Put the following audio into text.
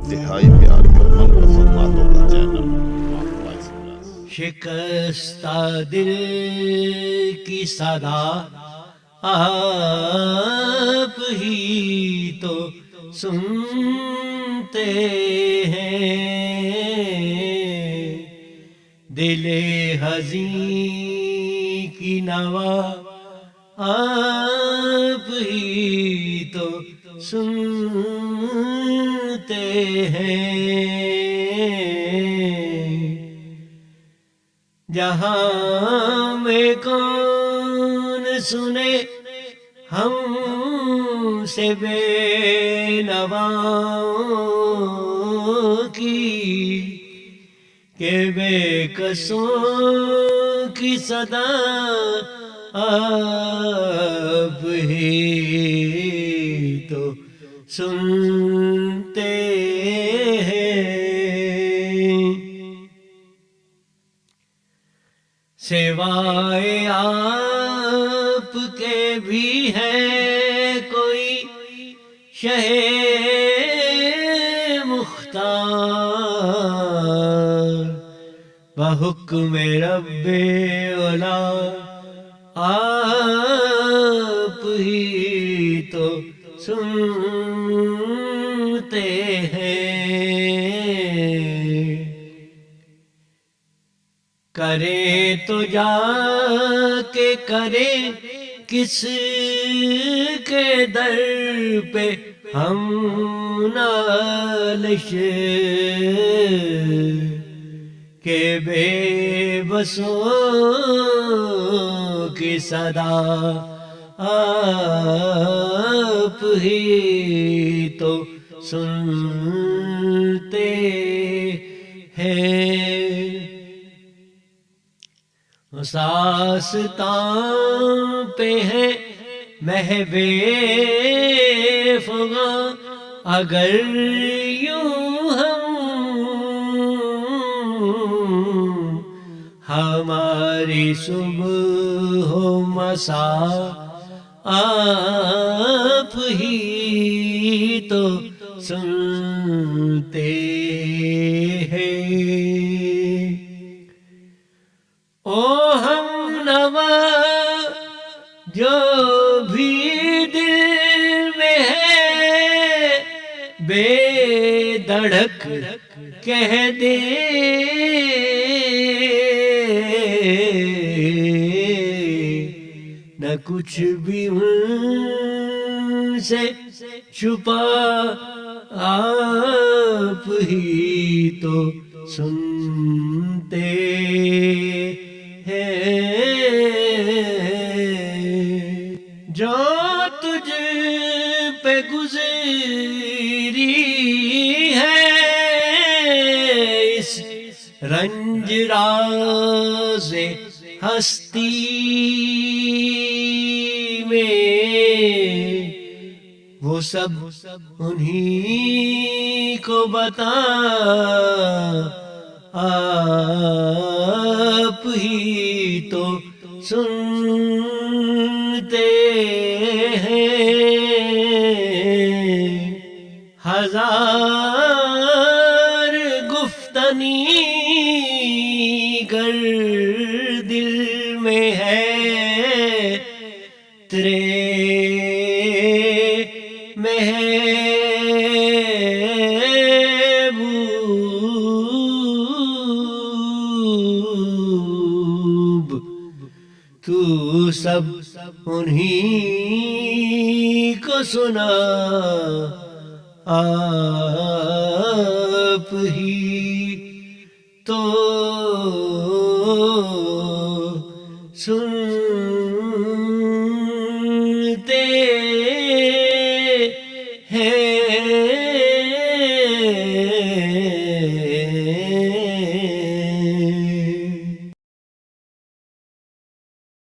انتہائی پیاری اور من پسند باتوں کا چینل وائس پلس۔ شکستہ دل کی صدا آپ ہی تو سنتے ہیں، دل حزین کی نوا آپ ہی تو سنتے ہیں۔ جہاں میں کون سنے ہم سے بے نواؤں کی، کہ بے کسوں کی صدا آپ ہی تو سنتے ہیں۔ سوائے آپ کے بھی ہے کوئی شہ مختار، بحکم رب اولا آپ ہی تو سنتے ہیں۔ کرے تو جا کے کرے کس کے در پہ ہم نالش، کہ بے بسوں کی صدا آپ ہی تو سنتے ہیں۔ ساستان پہ ہے محو فغاں، اگر یوں ہماری صبح و مساء آپ ہی تو سنتے ہیں۔ او ہم نوا جو بھی دل میں ہے، بے دھڑک کہہ دے، نہ کچھ بھی ان سے چھپا آپ ہی تو سنتے ہیں۔ جو تجھ پہ گزری ہے اس رنج راز ہستی میں، وہ سب انہی کو بتا آپ ہی تو سنتے ہیں۔ ہزار گفتنی گر دل میں ہے تیرے محبوب، تو سب انہی کو سنا آپ ہی تو سنتے ہیں۔